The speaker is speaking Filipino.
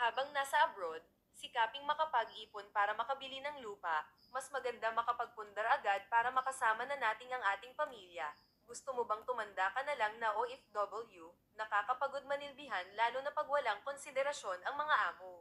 Habang nasa abroad, sikaping makapag-ipon para makabili ng lupa, mas maganda makapagpundar agad para makasama na nating ang ating pamilya. Gusto mo bang tumanda ka na lang na OFW, nakakapagod manilbihan lalo na pag walang konsiderasyon ang mga amo?